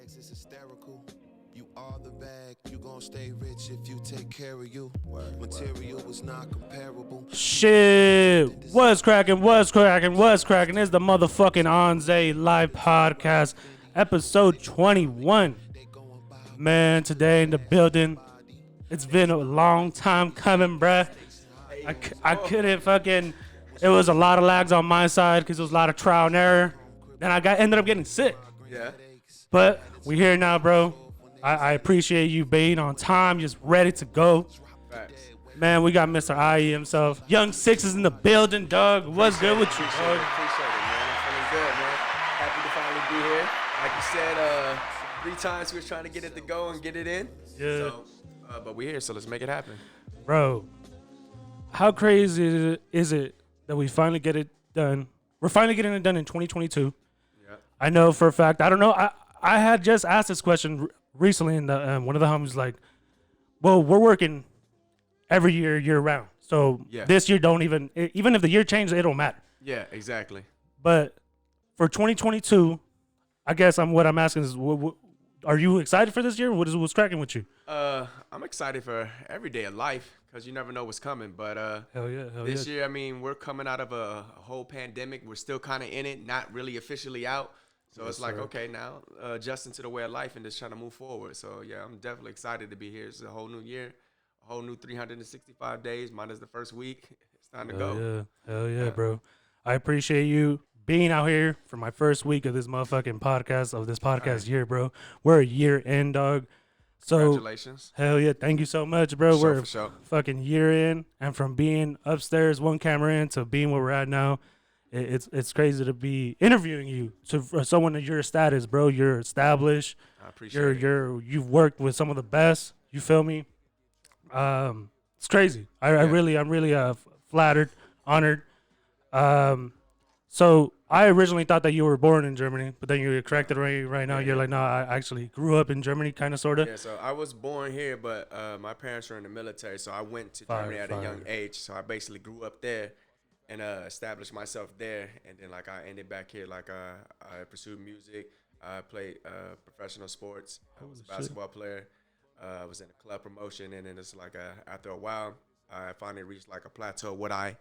bags is hysterical. You are the bag, you gon' stay rich if you take care of you. Material is not comparable. Shit, what's cracking? It's the motherfucking Anze Life Podcast, episode 21. Man, today in the building. It's been a long time coming, bruh. I couldn't fucking. It was a lot of lags on my side because it was a lot of trial and error. Then ended up getting sick. Yeah. But we here now, bro. I appreciate you being on time, just ready to go. Facts. Man, we got Mr. IE himself. Young SIXX is in the building, dog. What's good with you, Appreciate dog? it, man. I'm feeling good, man. Happy to finally be here. Like you said, 3 times we was trying to get it to go and get it in. Yeah. So, but we're here, so let's make it happen. Bro, how crazy is it that we finally get it done? We're finally getting it done in 2022. Yeah. I know for a fact. I don't know. I had just asked this question recently, and one of the homies was like, well, we're working every year round. So Yeah. this year even if the year changes, it don't matter. Yeah, exactly. But for 2022, I guess what I'm asking is, are you excited for this year? What's cracking with you? I'm excited for every day of life because you never know what's coming. But Hell yeah. this year, I mean, we're coming out of a whole pandemic. We're still kind of in it, not really officially out. So Yes, it's like, sir. okay, now adjusting to the way of life and just trying to move forward. So, yeah, I'm definitely excited to be here. It's a whole new year, a whole new 365 days. Mine is the first week. It's time to go. Hell yeah, bro. I appreciate you being out here for my first week of this motherfucking podcast year, bro. We're a year in, dog. So Congratulations. hell yeah, thank you so much, bro. For We're sure. fucking year in, and from being upstairs, one camera in, to being where we're at now, it's crazy to be interviewing you. So for someone of your status, bro, you're established. I appreciate it. You've worked with some of the best. You feel me? It's crazy. I'm really flattered, honored. So I originally thought that you were born in Germany, but then you corrected right now. You're like, no, I actually grew up in Germany, kind of, sort of. Yeah, so I was born here, but my parents were in the military, so I went to Germany at a young age. So I basically grew up there and established myself there. And then, like, I ended back here. Like, I pursued music. I played professional sports. I was a basketball player. I was in a club promotion. And then it's like after a while, I finally reached, like, a plateau what I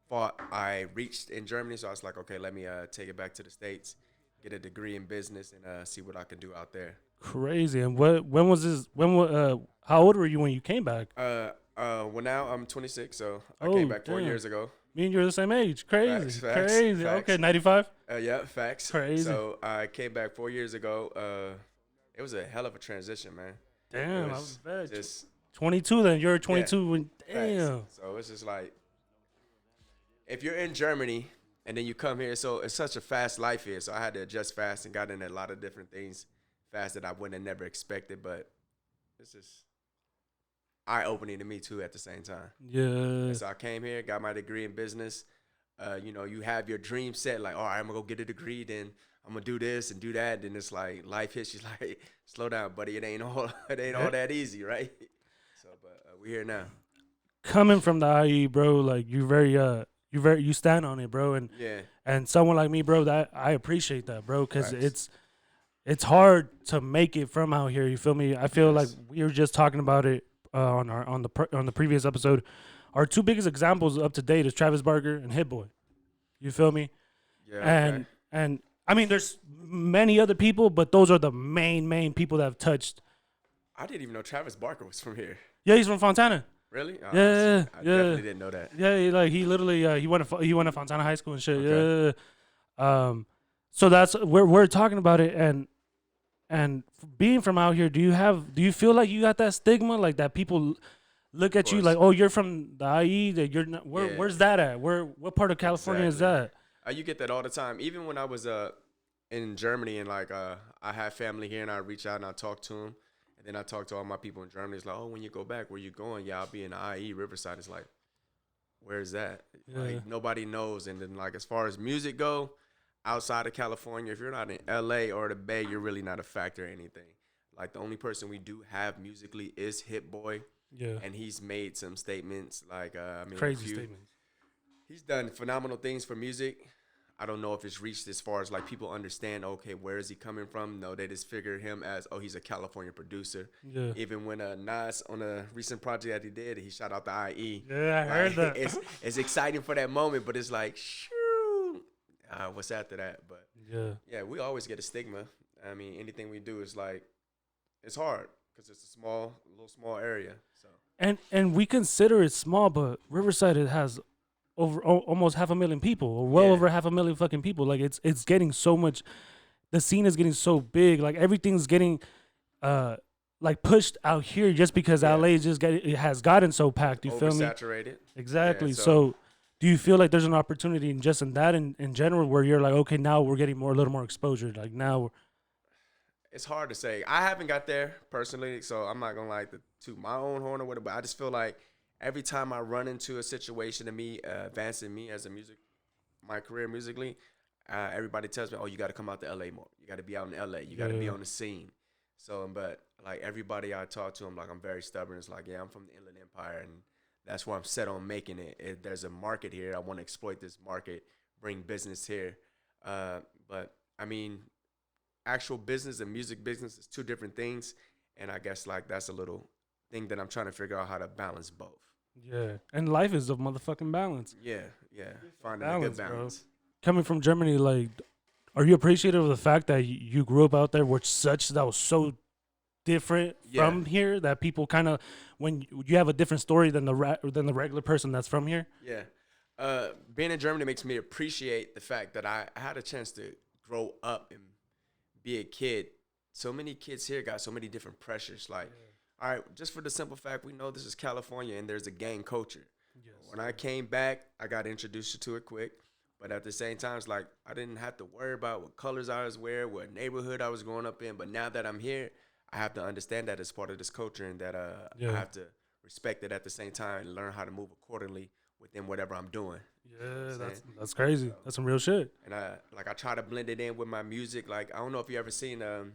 thought I reached in Germany. So I was like, okay, let me take it back to the States, get a degree in business, and see what I can do out there. Crazy. And when was this? How old were you when you came back? Well, now I'm 26, so I came back 4 years ago. Me and you're the same age. Crazy. Facts. Crazy. Okay, 95. Yeah, facts. Crazy. So I came back 4 years ago. It was a hell of a transition, man. Damn, It I was was bad. just 22 then. You're 22 Yeah. when damn. facts. So it's just like, if you're in Germany and then you come here, so it's such a fast life here. So I had to adjust fast and got into a lot of different things fast that I wouldn't have never expected. But it's just eye-opening to me too at the same time. Yeah. And so I came here, got my degree in business. You have your dream set, like, all right, I'm gonna go get a degree, then I'm gonna do this and do that. Then it's like life hits you like, slow down, buddy. It ain't all that easy, right? So, but we're here now. Coming from the IE, bro, like you stand on it, bro, and Yeah, and someone like me, bro, that I appreciate that, bro, because Facts. it's hard to make it from out here. You feel me? I feel like Yes. we were just talking about it on the previous episode. Our two biggest examples up to date is Travis Barker and Hit Boy. You feel me? yeah. And I mean, there's many other people, but those are the main people that have touched. I didn't even know Travis Barker was from here. Yeah, he's from Fontana. Really? Oh, Yeah, I yeah. definitely didn't know that. Yeah, he literally he went to Fontana High School and shit. Okay. Yeah. So that's we're talking about it, and being from out here, do you feel like you got that stigma, like that people look at you course. like, oh, you're from the IE, that you're not, Yeah. where's that at? What part of California is that? You get that all the time. Even when I was in Germany and like I have family here and I reach out and I talk to them, and then I talk to all my people in Germany. It's like, oh, when you go back, where you going? Yeah, I'll be in the IE Riverside. It's like, where's that? Yeah. Like nobody knows. And then like as far as music go, outside of California, if you're not in LA or the Bay, you're really not a factor or anything. Like the only person we do have musically is Hit Boy. Yeah, And he's made some statements like, I mean, crazy statements. He's done phenomenal things for music. I don't know if it's reached as far as like people understand, okay, where is he coming from? No, they just figure him as, oh, he's a California producer. Yeah. Even when Nas on a recent project that he did, he shot out the IE. Yeah, I heard that. It's exciting for that moment, but it's like, shoo, what's after that? But yeah, we always get a stigma. I mean, anything we do is like, it's hard because it's a little small area. So and we consider it small, but Riverside, it has over almost 500,000 people, or well over 500,000 fucking people. Like it's getting so much. The scene is getting so big. Like everything's getting like pushed out here just because LA it has gotten so packed. You feel me? Oversaturated. Exactly. Yeah, so do you feel like there's an opportunity in that in general where you're like, okay, now we're getting a little more exposure. Like now. It's hard to say. I haven't got there personally, so I'm not gonna like to toot my own horn or whatever. But I just feel like every time I run into a situation of me advancing me as my career musically, everybody tells me, "Oh, you got to come out to LA more. You got to be out in LA. You got to be on the scene." So, but like everybody I talk to, I'm very stubborn. It's like, yeah, I'm from the Inland Empire, and that's where I'm set on making it. There's a market here. I want to exploit this market, bring business here. But I mean, actual business and music business is two different things, and I guess like that's a little thing that I'm trying to figure out how to balance both. Yeah, and life is a motherfucking balance. Yeah, finding a good balance. Bro. Coming from Germany, like, are you appreciative of the fact that you grew up out there, that was so different from here that people kind of, when you have a different story than the regular person that's from here? Yeah, being in Germany makes me appreciate the fact that I had a chance to grow up and be a kid. So many kids here got so many different pressures. Like, all right, just for the simple fact, we know this is California and there's a gang culture. Yes. When I came back, I got introduced to it quick. But at the same time, it's like I didn't have to worry about what colors I was wearing, what neighborhood I was growing up in. But now that I'm here, I have to understand that it's part of this culture and that I have to respect it at the same time and learn how to move accordingly within whatever I'm doing. Yeah, that's crazy. That's some real shit. And I try to blend it in with my music. Like, I don't know if you ever seen a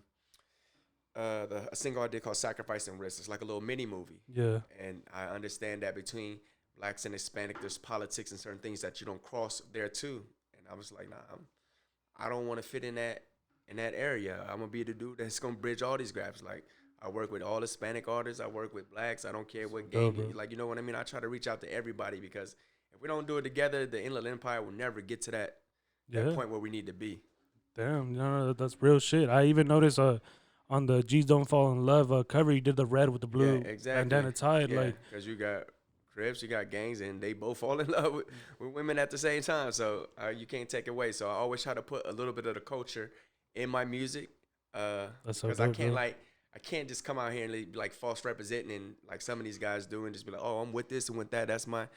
single I did called Sacrifice and Risk. It's like a little mini movie. Yeah. And I understand that between Blacks and Hispanic, there's politics and certain things that you don't cross there too. And I was like, nah, I don't want to fit in that area. I'm gonna be the dude that's gonna bridge all these gaps. Like, I work with all Hispanic artists. I work with Blacks. I don't care what gang. Like, you know what I mean? I try to reach out to everybody because if we don't do it together, the Inland Empire will never get to that point where we need to be. Damn, no, that's real shit. I even noticed on the G's Don't Fall in Love cover, you did the red with the blue bandana tied. Yeah, because you got Crips, you got gangs, and they both fall in love with women at the same time. So you can't take it away. So I always try to put a little bit of the culture in my music because I can't just come out here and be like false representing and like some of these guys do and just be like, oh, I'm with this and with that. That's my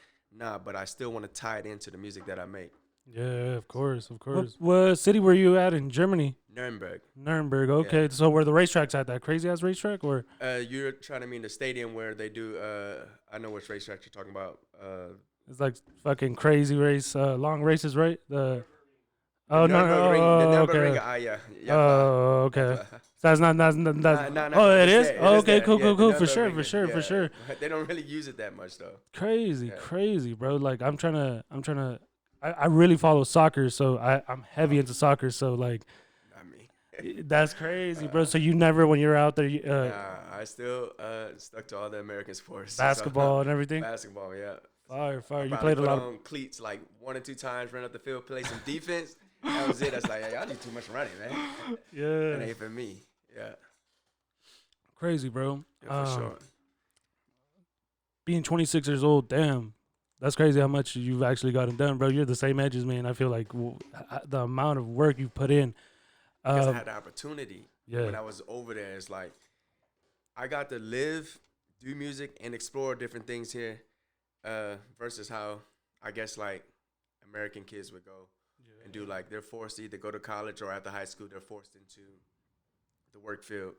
but I still want to tie it into the music that I make. Yeah, of course. What city were you at in Germany? Nuremberg. Okay. Yeah. So where the racetrack's at, that crazy ass racetrack, or? You're trying to mean the stadium where they do. I know which racetrack you're talking about. It's like fucking crazy race, long races, right? The Nürburgring. Yeah. Oh, okay. That's not. Oh, it is. Okay, cool. For sure. They don't really use it that much though. Crazy, bro. Like I'm trying to. I really follow soccer, so I'm heavy into soccer. So like, that's crazy, bro. So you never, when you're out there, I still stuck to all the American sports, basketball and everything. Basketball, yeah. Fire. You played a lot of cleats like 1 or 2 times, run up the field, play some defense. That was it. That's like, hey, y'all do too much running, man. Yeah, that ain't for me. Yeah, crazy, bro. Yeah, for sure. Being 26 years old, damn. That's crazy how much you've actually gotten done, bro. You're the same age as me, and I feel like the amount of work you put in. Because I had the opportunity when I was over there. It's like I got to live, do music, and explore different things here versus how I guess like American kids would go and do. Like they're forced to either go to college or after high school, they're forced into the work field.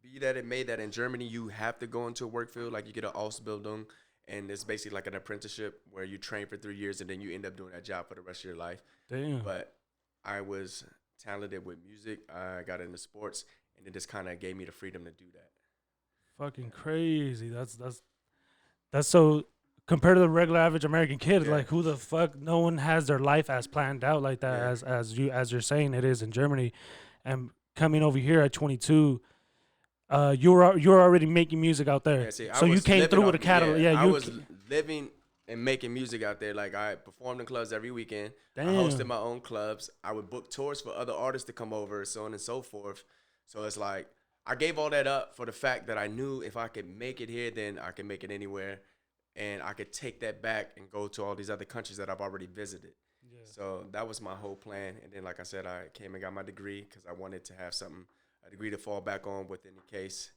Be that it may that in Germany, you have to go into a work field. Like you get an Ausbildung. And it's basically like an apprenticeship where you train for 3 years and then you end up doing that job for the rest of your life. Damn. But I was talented with music. I got into sports, and it just kind of gave me the freedom to do that. Fucking crazy. That's so compared to the regular average American kid, Yeah. like who the fuck? No one has their life as planned out like that as you're saying it is in Germany, and coming over here at 22, you're already making music out there. Yeah, see, So you came through with a catalog. Yeah, I you. was living and making music out there. Like I performed in clubs every weekend. Damn. I hosted my own clubs. I would book tours for other artists to come over, so on and so forth. So it's like I gave all that up for the fact that I knew if I could make it here, then I could make it anywhere, and I could take that back and go to all these other countries that I've already visited. Yeah. So that was my whole plan. And then, like I said, I came and got my degree because I wanted to have a degree to fall back on within the case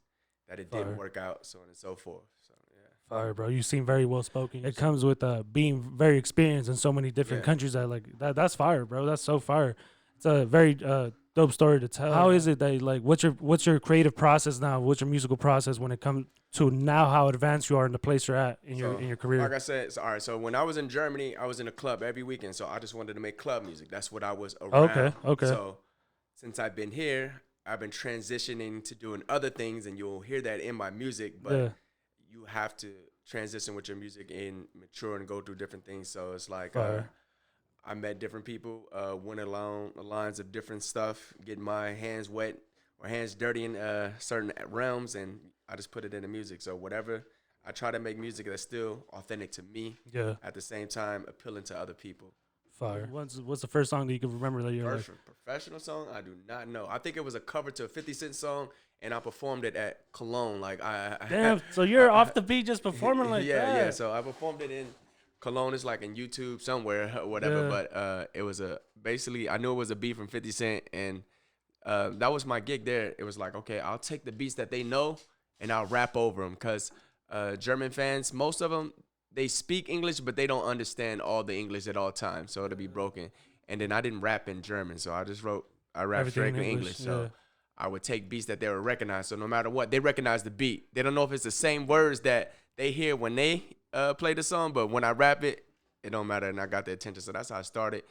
that it didn't work out, so on and so forth. So yeah. Fire, bro. You seem very well spoken. It comes with being very experienced in so many different countries. That's fire, bro. That's so fire. It's a very dope story to tell. How is it that like what's your creative process now? What's your musical process when it comes to now how advanced you are in the place you're at in your career? Like I said, all right. So when I was in Germany, I was in a club every weekend. So I just wanted to make club music. That's what I was around. Okay. So since I've been here, I've been transitioning to doing other things, and you'll hear that in my music. But you have to transition with your music and mature and go through different things. So it's like I met different people, went along the lines of different stuff, getting my hands wet or hands dirty in certain realms, and I just put it in the music. So whatever, I try to make music that's still authentic to me. Yeah. At the same time, appealing to other people. Fire. What's the first song that you can remember that you're first professional song? I do not know. I think it was a cover to a 50 Cent song, and I performed it at Cologne. Like damn. So you're off the beat just performing like that? Yeah. So I performed it in Cologne. It's like in YouTube somewhere or whatever. Yeah. But it was basically I knew it was a beat from 50 Cent, and that was my gig there. It was like, okay, I'll take the beats that they know and I'll rap over them because German fans, most of them, they speak English, but they don't understand all the English at all times, so it'll be broken. And then I didn't rap in German, so I rapped straight in English. So I would take beats that they would recognize. So no matter what, they recognize the beat. They don't know if it's the same words that they hear when they play the song, but when I rap it, it don't matter, and I got their attention. So that's how I started.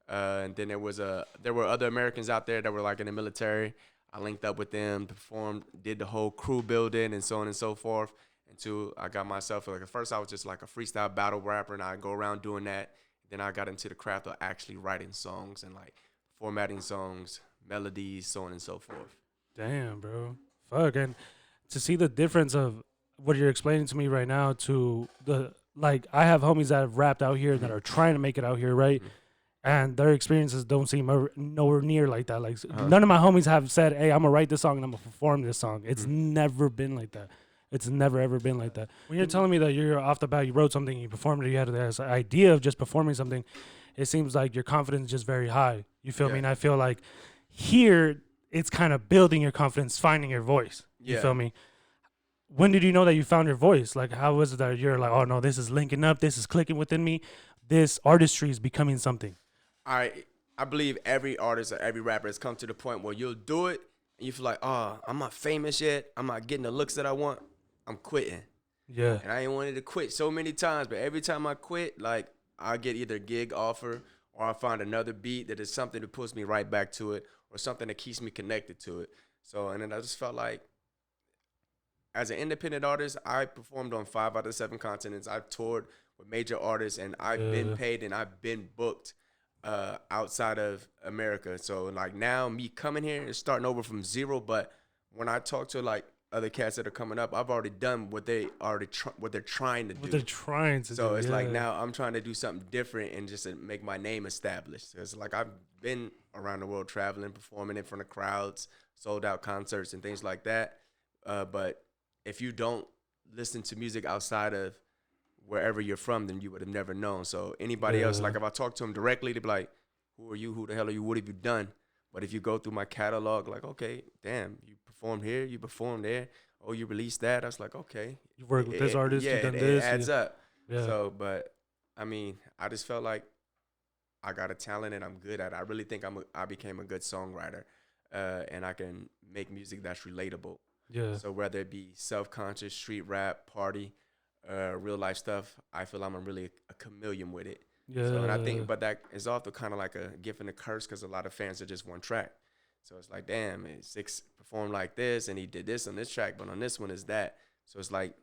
And then there were other Americans out there that were like in the military. I linked up with them, performed, did the whole crew building, and so on and so forth. Until I got myself, like at first I was just like a freestyle battle rapper, and I'd go around doing that. Then I got into the craft of actually writing songs and like formatting songs, melodies, so on and so forth. Damn, bro. Fuck. And to see the difference of what you're explaining to me right now to like I have homies that have rapped out here that are trying to make it out here, right? And their experiences don't seem nowhere near like that. Like none of my homies have said, hey, I'm going to write this song and I'm going to perform this song. It's never been like that. It's never, ever been like that. When you're telling me that you're off the bat, you wrote something, you performed it, you had this idea of just performing something, it seems like your confidence is just very high. You feel me? And I feel like here, it's kind of building your confidence, finding your voice. You feel me? When did you know that you found your voice? Like, how was it that you're like, oh, no, this is linking up, this is clicking within me, this artistry is becoming something? I believe every artist or every rapper has come to the point where you'll do it, and you feel like, oh, I'm not famous yet, I'm not getting the looks that I want, I'm quitting. Yeah. And I ain't wanted to quit so many times, but every time I quit, like I get either a gig offer or I find another beat that is something that pulls me right back to it or something that keeps me connected to it. So, and then I just felt like as an independent artist, I performed on 5 out of 7 continents. I've toured with major artists, and I've been paid and I've been booked outside of America. So like now me coming here and starting over from zero, but when I talk to like other cats that are coming up, I've already done what they're trying to do. What they're trying to do. So it's like now I'm trying to do something different and just to make my name established. It's like I've been around the world traveling, performing in front of crowds, sold out concerts and things like that. But if you don't listen to music outside of wherever you're from, then you would have never known. So anybody else, like if I talk to them directly, they'd be like, who are you? Who the hell are you? What have you done? But if you go through my catalog, like, okay, damn, you performed here, you performed there. Oh, you released that. I was like, okay. You work with this artist, you done it this. Adds up. Yeah. So, but I mean, I just felt like I got a talent and I'm good at it. I really think I became a good songwriter, and I can make music that's relatable. Yeah. So whether it be self-conscious, street rap, party, real life stuff, I feel I'm really a chameleon with it. Yeah. So, and I think, but that is also kind of like a gift and a curse because a lot of fans are just one track. So it's like, damn, SIXX performed like this and he did this on this track, but on this one is that. So it's like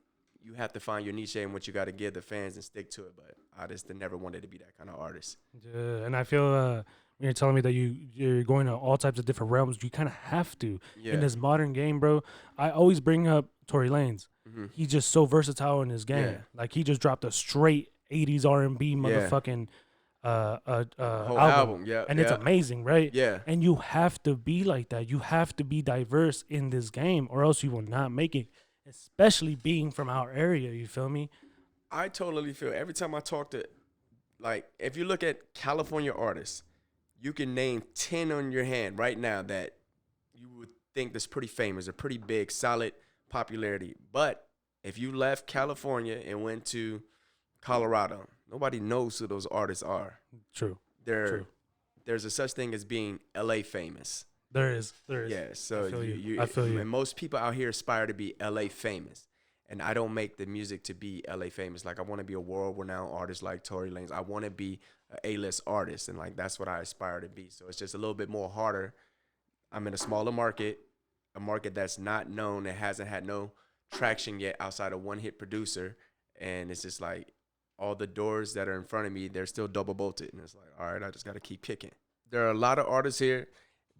you have to find your niche and what you got to give the fans and stick to it. But I just never wanted to be that kind of artist. Yeah, and I feel when you're telling me that you're going to all types of different realms, you kind of have to in this modern game, bro. I always bring up Tory Lanez. Mm-hmm. He's just so versatile in his game. Yeah. Like he just dropped a straight 80s R&B motherfucking whole album. Yeah, and it's amazing, right? Yeah. And you have to be like that. You have to be diverse in this game, or else you will not make it. Especially being from our area, you feel me? I totally feel every time I talk to, like, if you look at California artists, you can name 10 on your hand right now that you would think that's pretty famous or pretty big, solid popularity. But if you left California and went to Colorado, nobody knows who those artists are. True. There's a such thing as being LA famous. There is. Yeah, so I feel you. And most people out here aspire to be LA famous. And I don't make the music to be LA famous. Like, I want to be a world-renowned artist like Tory Lanez. I want to be an A-list artist, and, like, that's what I aspire to be. So it's just a little bit more harder. I'm in a smaller market, a market that's not known, that hasn't had no traction yet outside of one-hit producer. And it's just like all the doors that are in front of me, they're still double-bolted. And it's like, all right, I just got to keep kicking. There are a lot of artists here,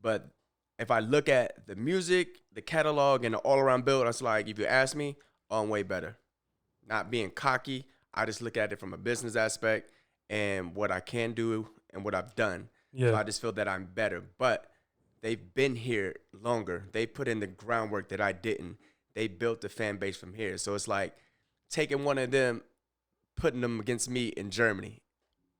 but if I look at the music, the catalog, and the all-around build, it's like, if you ask me, I'm way better. Not being cocky, I just look at it from a business aspect and what I can do and what I've done. Yeah. So I just feel that I'm better. But they've been here longer. They put in the groundwork that I didn't. They built the fan base from here. So it's like taking one of them, putting them against me in Germany.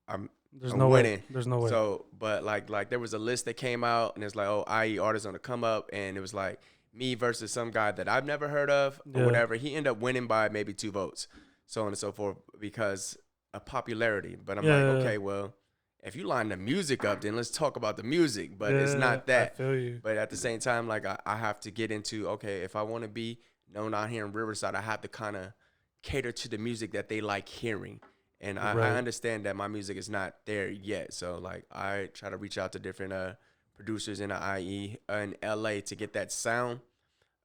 I'm no winning. way. There's no way. So, but like there was a list that came out, and it's like, oh, IE artists on the come up, and it was like me versus some guy that I've never heard of or whatever. He ended up winning by maybe 2 votes, so on and so forth, because of popularity. But I'm like, okay, well, if you line the music up, then let's talk about the music. But it's not that. I feel you. But at the same time, like I have to get into, okay, if I want to be known out here in Riverside, I have to kind of cater to the music that they like hearing. And I understand that my music is not there yet. So, like, I try to reach out to different producers in the IE in LA to get that sound.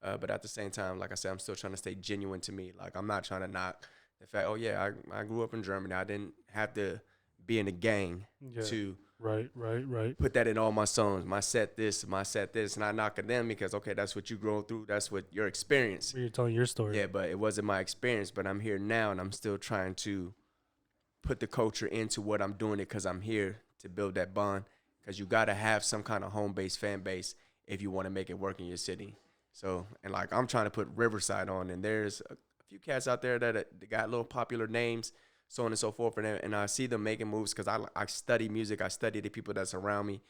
But at the same time, like I said, I'm still trying to stay genuine to me. Like, I'm not trying to knock the fact, oh, yeah, I grew up in Germany. I didn't have to be in a gang to put that in all my songs. My set this. Not knocking them because, okay, that's what you grow through. That's what your experience. You're telling your story. Yeah, but it wasn't my experience. But I'm here now, and I'm still trying to put the culture into what I'm doing it because I'm here to build that bond, because you got to have some kind of home-based fan base if you want to make it work in your city. So, and like I'm trying to put Riverside on, and there's a few cats out there that got little popular names, so on and so forth, and I see them making moves because I study music, I study the people that's around me,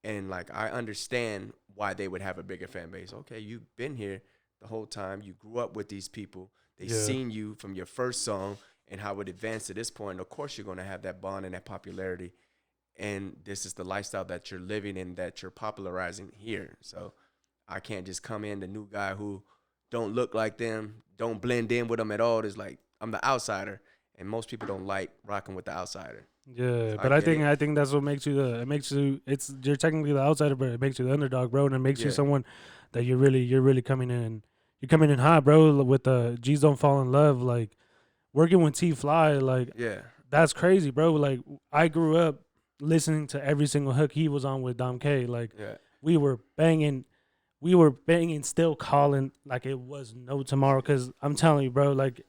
and like I understand why they would have a bigger fan base. Okay, you've been here the whole time, you grew up with these people, they seen you from your first song and how it advanced to this point. Of course, you're going to have that bond and that popularity. And this is the lifestyle that you're living in, that you're popularizing here. So I can't just come in, the new guy who don't look like them, don't blend in with them at all. It's like, I'm the outsider. And most people don't like rocking with the outsider. Yeah, so but I think that's what makes you you're technically the outsider, but it makes you the underdog, bro. And it makes you someone that you're really coming in hot, bro, with the G's Don't Fall in Love, like, working with Tee-Fli, like, that's crazy, bro. Like, I grew up listening to every single hook he was on with Dom K. Like, we were banging, still calling like it was no tomorrow. Because I'm telling you, bro, like,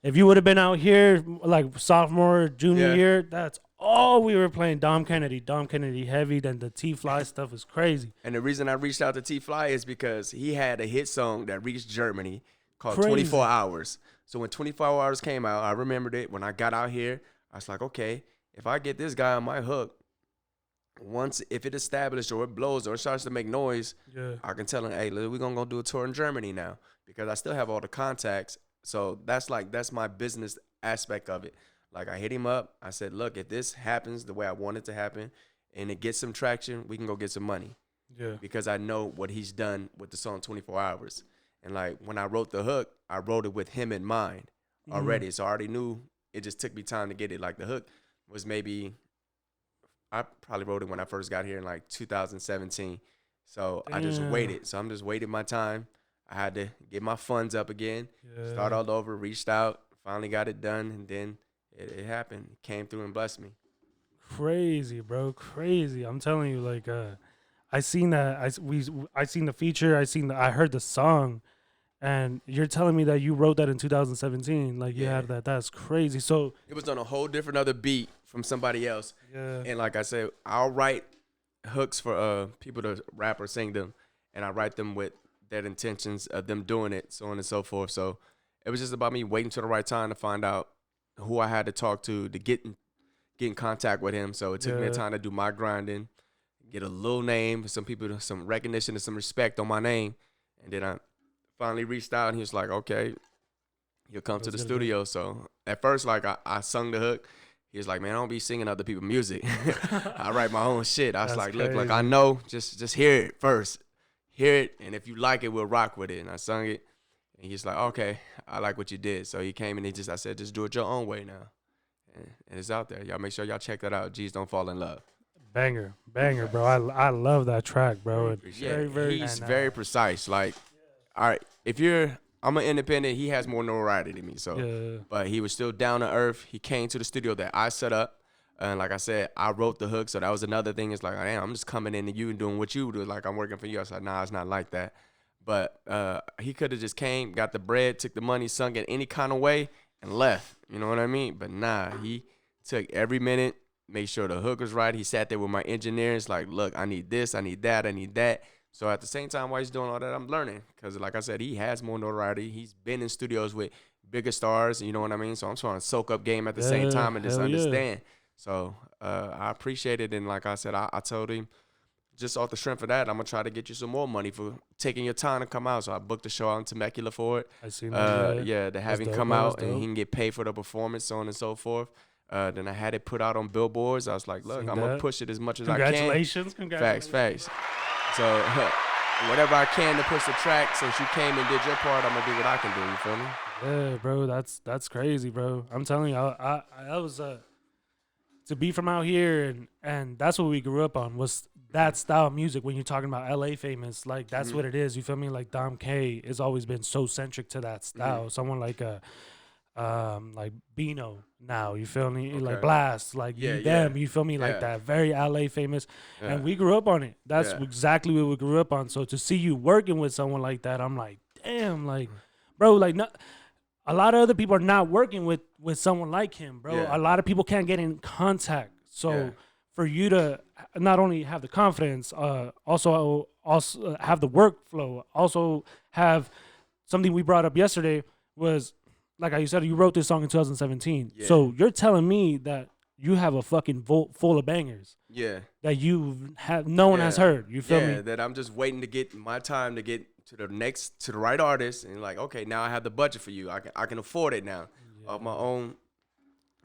if you would have been out here, like, sophomore, junior year, that's all we were playing. Dom Kennedy heavy. Then the Tee-Fli stuff is crazy. And the reason I reached out to Tee-Fli is because he had a hit song that reached Germany called 24 Hours. So when 24 Hours came out, I remembered it. When I got out here, I was like, okay, if I get this guy on my hook, if it established or it blows or it starts to make noise, I can tell him, hey, we're going to go do a tour in Germany now, because I still have all the contacts. So that's my business aspect of it. Like, I hit him up. I said, look, if this happens the way I want it to happen and it gets some traction, we can go get some money. Yeah. Because I know what he's done with the song 24 Hours. And, like, when I wrote the hook, I wrote it with him in mind already. So I already knew. It just took me time to get it. Like, the hook was I probably wrote it when I first got here in, like, 2017. So I just waited. So I'm just waiting my time. I had to get my funds up again, start all over, reached out, finally got it done, and then it happened. It came through and blessed me. Crazy, bro, crazy. I'm telling you, like, I seen that. I seen the feature. I heard the song, and you're telling me that you wrote that in 2017. Like, you Yeah. had that. That's crazy. So It was on a whole different other beat from somebody else. yeah, And like I said, I'll write hooks for people to rap or sing them, and I write them with their intentions of them doing it, so on and so forth. So it was just about me waiting till the right time to find out who I had to talk to get in contact with him. So it took me a time to do my grinding, get a little name, some people, some recognition and some respect on my name. And then I finally reached out, and he was like, okay, you'll come to the studio. So at first, like, I sung the hook. He was like, man, I don't be singing other people's music. I write my own shit. I was That's like, look, crazy. I know, just hear it first. Hear it, and if you like it, we'll rock with it. And I sung it, and he's like, okay, I like what you did. So he came, and I said, just do it your own way now. And it's out there. Y'all make sure y'all check that out. G's Don't Fall in Love. banger, bro. I love that track, bro. He's very precise. Like, all right, I'm an independent. He has more notoriety than me, so. But he was still down to earth. He came to the studio that I set up, and like I said, I wrote the hook. So that was another thing. It's like, damn, I'm just coming into you and doing what you do. Like, I'm working for you. I was like, nah, it's not like that. But he could have just came, got the bread, took the money, sung it any kind of way, and left. You know what I mean? But nah, he took every minute, made sure the hook was right. He sat there with my engineers, like, look, I need this, I need that, I need that. So at the same time, while he's doing all that, I'm learning. Because like I said, he has more notoriety. He's been in studios with bigger stars, you know what I mean? So I'm trying to soak up game at the same time and just understand. So I appreciate it. And like I said, I told him, just off the strength of that, I'm going to try to get you some more money for taking your time to come out. So I booked a show out in Temecula for it. I seen that. To have him come out and he can get paid for the performance, so on and so forth. Then I had it put out on billboards. I was like, look, I'm going to push it as much as I can. Congratulations. Facts. So whatever I can to push the track, since you came and did your part, I'm going to do what I can do. You feel me? Yeah, bro. That's crazy, bro. I'm telling you, I was to be from out here, and that's what we grew up on, was that style of music. When you're talking about LA famous, like, that's what it is. You feel me? Like, Dom K has always been so centric to that style. Someone like Bino now, you feel me? Okay. Like Blast, like them, you feel me? Like that, very LA famous. And we grew up on it. That's exactly what we grew up on. So to see you working with someone like that, I'm like, damn, like, bro, like, a lot of other people are not working with someone like him, bro. A lot of people can't get in contact. So for you to not only have the confidence, also have the workflow, also have something we brought up yesterday was, like you said, you wrote this song in 2017. Yeah. So you're telling me that you have a fucking vault full of bangers. Yeah. That no one has heard. You feel me? Yeah, that I'm just waiting to get my time to get to the right artist, and like, okay, now I have the budget for you. I can afford it now of my own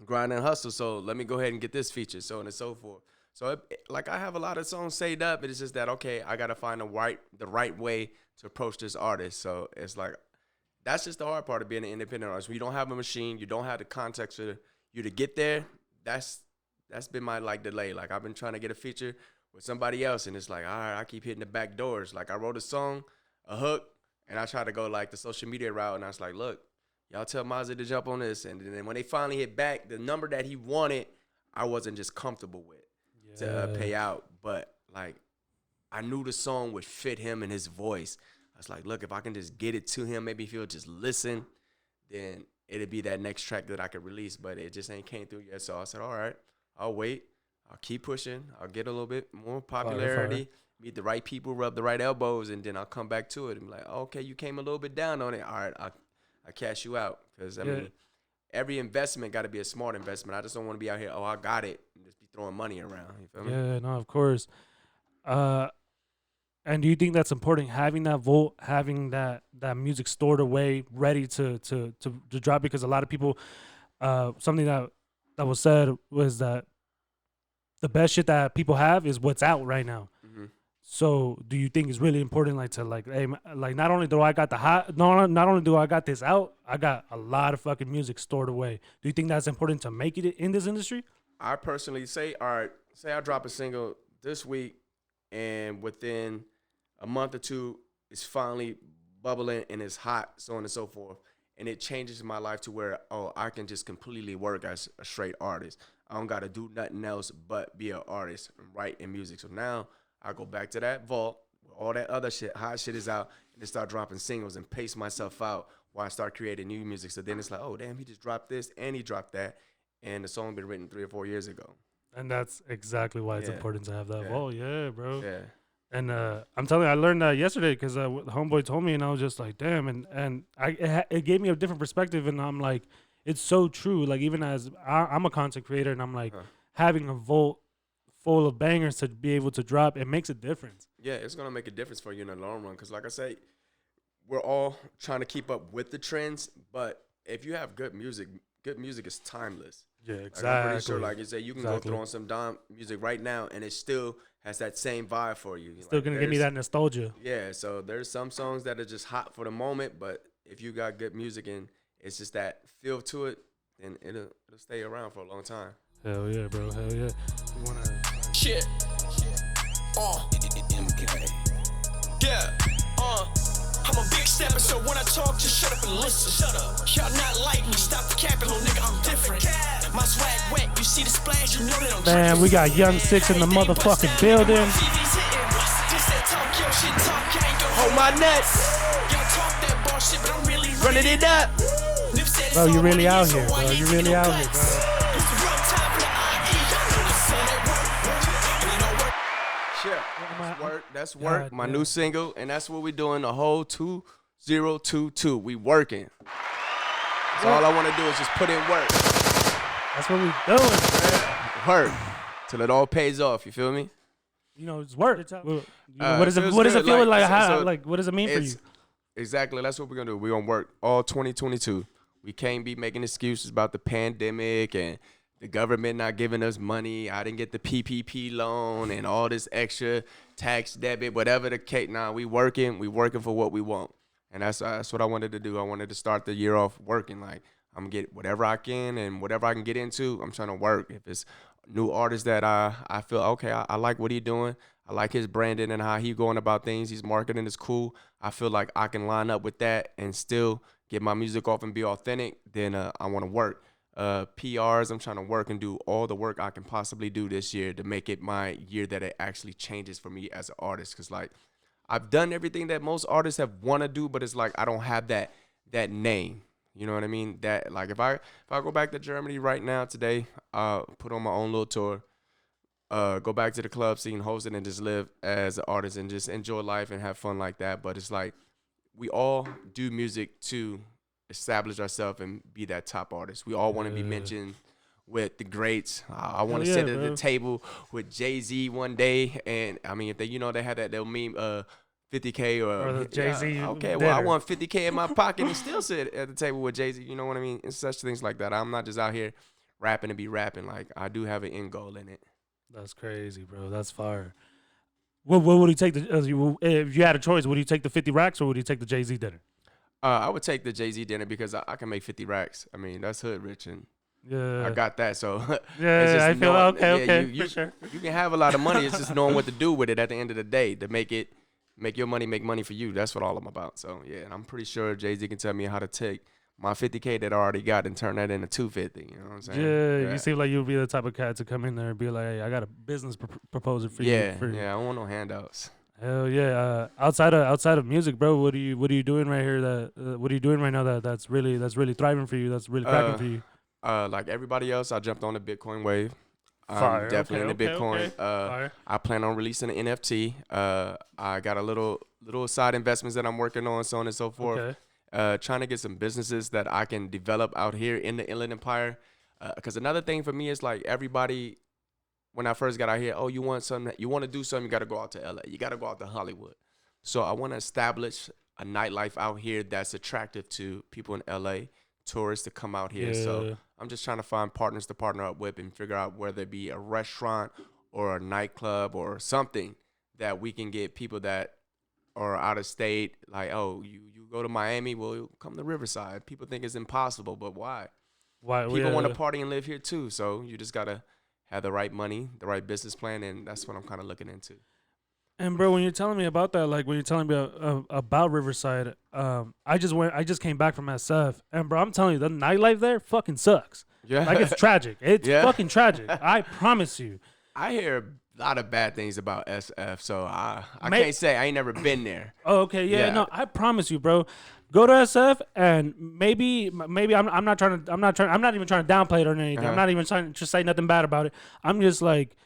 grind and hustle. So let me go ahead and get this feature, so on and so forth. So like, I have a lot of songs saved up. It's just that, okay, I gotta find the right way to approach this artist. So it's like, that's just the hard part of being an independent artist. When you don't have a machine, you don't have the context for you to get there. That's been my delay. Like, I've been trying to get a feature with somebody else, and it's like, all right, I keep hitting the back doors. Like, I wrote a song, a hook, and I tried to go like the social media route, and I was like, look, y'all tell Mozzy to jump on this. And then when they finally hit back, the number that he wanted, I wasn't just comfortable with to pay out. But like, I knew the song would fit him and his voice. I was like, look, if I can just get it to him, maybe if he'll just listen, then it'd be that next track that I could release. But it just ain't came through yet. So I said, all right, I'll wait. I'll keep pushing. I'll get a little bit more popularity, meet the right people, rub the right elbows, and then I'll come back to it and be like, okay, you came a little bit down on it. All right, I'll cash you out. Because, I mean, every investment got to be a smart investment. I just don't want to be out here, I got it, and just be throwing money around. You feel me? Yeah, no, of course. And do you think that's important, having that vault, having that music stored away, ready to drop? Because a lot of people, something that was said was that the best shit that people have is what's out right now. Mm-hmm. So do you think it's really important, hey, not only do I got not only do I got this out, I got a lot of fucking music stored away. Do you think that's important to make it in this industry? I personally say, all right, say I drop a single this week, and within a month or two, it's finally bubbling and it's hot, so on and so forth. and it changes my life to where, oh, I can just completely work as a straight artist. I don't got to do nothing else but be an artist and write in music. So now I go back to that vault where all that other shit, hot shit is out, and then start dropping singles and pace myself out while I start creating new music. So then it's like, oh, damn, he just dropped this and he dropped that. And the song been written 3 or 4 years ago. And that's exactly why it's important to have that vault. Yeah, bro. Yeah. And I'm telling you, I learned that yesterday because homeboy told me, and I was just like, damn. And it gave me a different perspective, and I'm like, it's so true. Like, even as I'm a content creator, and I'm like, having a vault full of bangers to be able to drop, it makes a difference. Yeah, it's going to make a difference for you in the long run. Because like I say, we're all trying to keep up with the trends, but if you have good music is timeless. Yeah, exactly. Like, I'm pretty sure, like you say, you can go throw on some Dom music right now, and it still has that same vibe for you. Still like, gonna give me that nostalgia. Yeah, so there's some songs that are just hot for the moment, but if you got good music and it's just that feel to it, then it'll stay around for a long time. Hell yeah, bro. Hell yeah. We wanna shit. MK. Yeah. I'm a big stepper, so when I talk, just shut up and listen. Shut up. Y'all not like me. Stop the capping, little nigga. I'm different. My swag wet. You see the splash, you know that I'm man, we got Young SIXX in the motherfucking building. Hold my nuts. Running it up. Bro, you really out here, bro. You really out here, bro. That's work. My new single, and that's what we doing the whole 2022. We working. So all I want to do is just put in work. That's what we doing, man. Work till it all pays off. You feel me? You know, it's work. What does it feel like? Like, what does it mean for you? Exactly. That's what we're gonna do. We're gonna work all 2022. We can't be making excuses about the pandemic and the government not giving us money. I didn't get the PPP loan and all this extra tax debit, whatever the case. Nah, we working for what we want. And that's what I wanted to do. I wanted to start the year off working. Like, I'm gonna get whatever I can and whatever I can get into, I'm trying to work. If it's new artists that I feel, okay, I like what he's doing. I like his branding and how he going about things. His marketing is cool. I feel like I can line up with that and still get my music off and be authentic. Then I want to work. PRs, I'm trying to work and do all the work I can possibly do this year to make it my year that it actually changes for me as an artist. Because, like, I've done everything that most artists have want to do, but it's like I don't have that name. You know what I mean? That, like, if I go back to Germany right now today, put on my own little tour, go back to the club scene, host it, and just live as an artist and just enjoy life and have fun like that. But it's like we all do music to establish ourselves and be that top artist. We all want to be mentioned with the greats. I want to sit at the table with Jay-Z one day, and I mean, if they, they had that, they'll meme 50K or the Jay-Z. Okay, well, I want 50K in my pocket and still sit at the table with Jay-Z. You know what I mean? And such things like that. I'm not just out here rapping to be rapping. Like, I do have an end goal in it. That's crazy, bro. That's fire. What would you take? If you had a choice, would you take the 50 racks or would you take the Jay-Z dinner? I would take the Jay-Z dinner because I can make 50 racks. I mean, that's hood rich, and I got that. So yeah, I feel okay. For sure. You can have a lot of money. It's just knowing what to do with it at the end of the day to make your money make money for you. That's what all I'm about. So yeah, and I'm pretty sure Jay-Z can tell me how to take my 50K that I already got and turn that into 250. You know what I'm saying? Yeah, you seem like you'd be the type of cat to come in there and be like, hey, I got a business proposal for you. Yeah, I don't want no handouts. Hell yeah! Outside of music, bro, what are you doing right here? What are you doing right now that's really thriving for you? That's really cracking for you? Like everybody else, I jumped on the Bitcoin wave. Fire. I'm definitely into Bitcoin. Fire. I plan on releasing an NFT. I got a little side investments that I'm working on, so on and so forth. Okay. Trying to get some businesses that I can develop out here in the Inland Empire. Because another thing for me is like everybody. When I first got out here, you want to do something, you got to go out to LA. You got to go out to Hollywood. So I want to establish a nightlife out here that's attractive to people in LA, tourists to come out here. Yeah. So I'm just trying to find partners to partner up with and figure out whether it be a restaurant or a nightclub or something that we can get people that are out of state. Like, you go to Miami, well, you come to Riverside. People think it's impossible, but why? People want to party and live here too. So you just got to have the right money, the right business plan, and that's what I'm kind of looking into. And bro, when you're telling me about that, like when you're telling me about Riverside, I just came back from SF, and bro, I'm telling you, the nightlife there fucking sucks. Yeah. Like it's tragic. It's Yeah. fucking tragic. I promise you. I hear a lot of bad things about SF, so I can't say I ain't never been there. Oh, okay, yeah, Yeah. no, I promise you, bro. Go to SF, and maybe I'm not even trying to downplay it or anything. I'm not even trying to say nothing bad about it. I'm just like,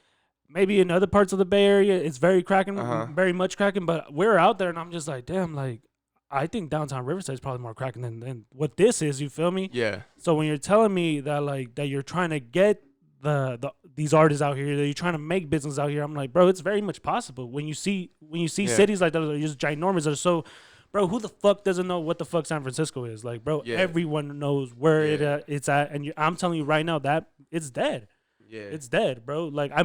maybe in other parts of the Bay Area, it's very cracking, very much cracking. But we're out there, and I'm just like, damn, like, I think downtown Riverside is probably more cracking than what this is. You feel me? Yeah. So when you're telling me that, like, that you're trying to get these artists out here, that you're trying to make business out here, I'm like, bro, it's very much possible. When you see cities like that that are just ginormous, that are so, bro, who the fuck doesn't know what the fuck San Francisco is? Like, bro, everyone knows where it's at, and I'm telling you right now that it's dead. Yeah, it's dead, bro. Like I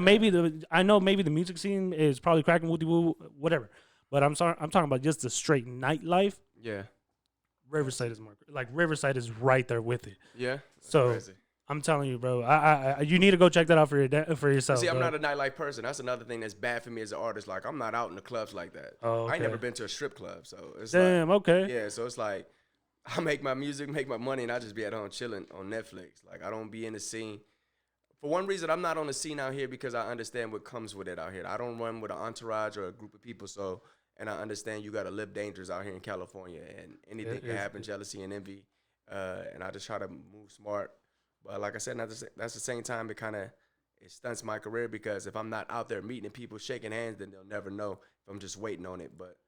know maybe the music scene is probably cracking woody woo, whatever. But I'm talking about just the straight nightlife. Yeah, Riverside is more like Riverside is right there with it. Yeah, so crazy. I'm telling you, bro. I you need to go check that out for yourself. See, I'm bro. not a nightlife person. That's another thing that's bad for me as an artist. Like I'm not out in the clubs like that. Oh, okay. I ain't never been to a strip club, so it's damn like, okay. Yeah, so it's like I make my music, make my money, and I just be at home chilling on Netflix. Like I don't be in the scene. For one reason, I'm not on the scene out here because I understand what comes with it out here. I don't run with an entourage or a group of people, and I understand you got to live dangerous out here in California, and anything can happen, jealousy and envy, and I just try to move smart. But like I said, that's the same time it stunts my career because if I'm not out there meeting people, shaking hands, then they'll never know if I'm just waiting on it. But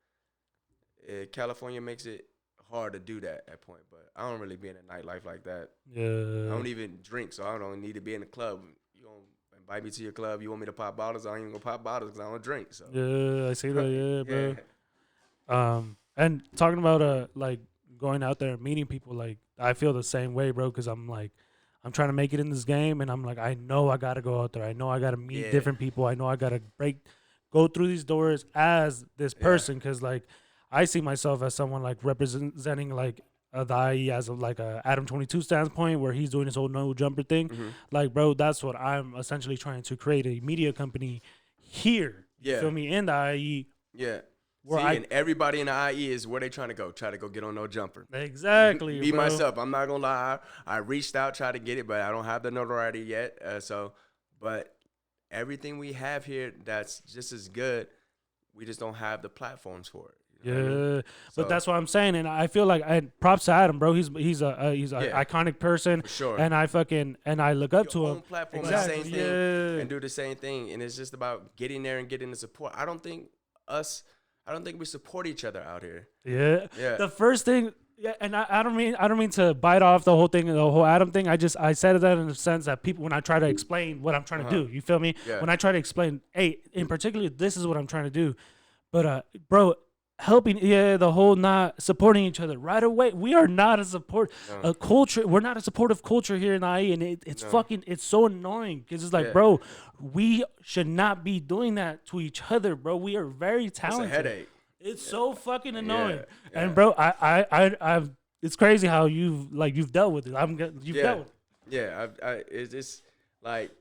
California makes it hard to do that at point, but I don't really be in a nightlife like that. Yeah. I don't even drink, so I don't need to be in the club. You don't invite me to your club. You want me to pop bottles? I ain't even gonna pop bottles because I don't drink. So yeah, I see that. Yeah, bro. And talking about like going out there and meeting people, like I feel the same way, bro. Because I'm trying to make it in this game, and I'm like, I know I gotta go out there. I know I gotta meet different people. I know I gotta go through these doors as this person, because like. I see myself as someone like representing like the IE as of like a Adam 22 standpoint where he's doing his whole no jumper thing. Mm-hmm. Like, bro, that's what I'm essentially trying to create, a media company here. You feel me? In the IE. Yeah. And everybody in the IE is where they trying to go. Try to go get on no jumper. Exactly. Me myself, I'm not gonna lie. I reached out, tried to get it, but I don't have the notoriety yet. But everything we have here that's just as good, we just don't have the platforms for it. Yeah, I mean? But that's what I'm saying, and I feel like props to Adam, bro. He's an iconic person, for sure. And I look up to him. Platform, exactly. The same thing, and do the same thing, and it's just about getting there and getting the support. I don't think we support each other out here. Yeah. The first thing, and I don't mean to bite off the whole thing, the whole Adam thing. I said that in the sense that people, when I try to explain what I'm trying to do, you feel me? Yeah. When I try to explain, hey, in particular, this is what I'm trying to do, but bro. Helping, the whole not supporting each other right away. We are not a culture. We're not a supportive culture here in IE, and it's so annoying because it's like, bro, we should not be doing that to each other, bro. We are very talented. It's a headache. It's so fucking annoying. Yeah. And bro, I've it's crazy how you've dealt with it. You've dealt with it. Yeah, it's like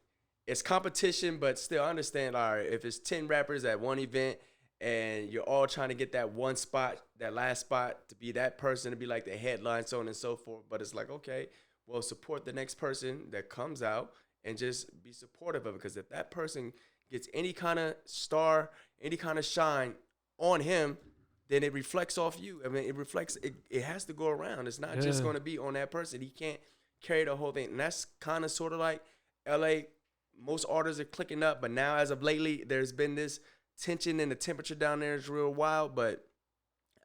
it's competition, but still understand. All right, if it's 10 rappers at one event. And you're all trying to get that one spot, that last spot, to be that person, to be like the headline, so on and so forth. But it's like, okay, well, support the next person that comes out and just be supportive of it. Because if that person gets any kind of star, any kind of shine on him, then it reflects off you. I mean, it has to go around. It's not just going to be on that person. He can't carry the whole thing. And that's kind of sort of like LA. Most artists are clicking up, but now as of lately, there's been this tension and the temperature down there is real wild, but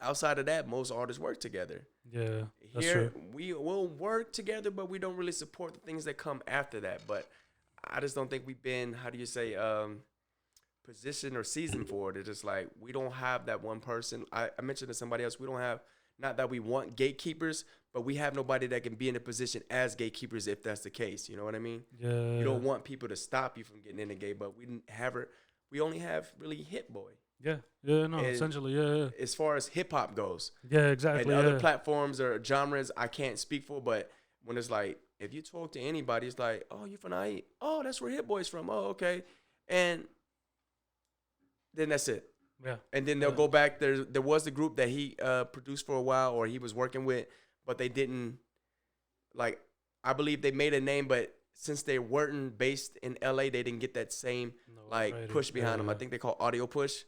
outside of that, most artists work together. Yeah, that's here, true. We will work together, but we don't really support the things that come after that. But I just don't think we've been, positioned or seasoned for it. It's just like we don't have that one person. I mentioned to somebody else, we don't have, not that we want gatekeepers, but we have nobody that can be in a position as gatekeepers if that's the case. You know what I mean? Yeah. You don't want people to stop you from getting in the gate, but we only have really Hit Boy. Yeah, essentially, yeah. As far as hip hop goes. Yeah, exactly. And other platforms or genres I can't speak for, but when it's like, if you talk to anybody, it's like, oh, you from IE? Oh, that's where Hit Boy's from. Oh, okay. And then that's it. Yeah. And then they'll go back. There was the group that he produced for a while, or he was working with, but they didn't, like, I believe they made a name, but since they weren't based in LA, they didn't get that same push behind them. I think they call Audio Push.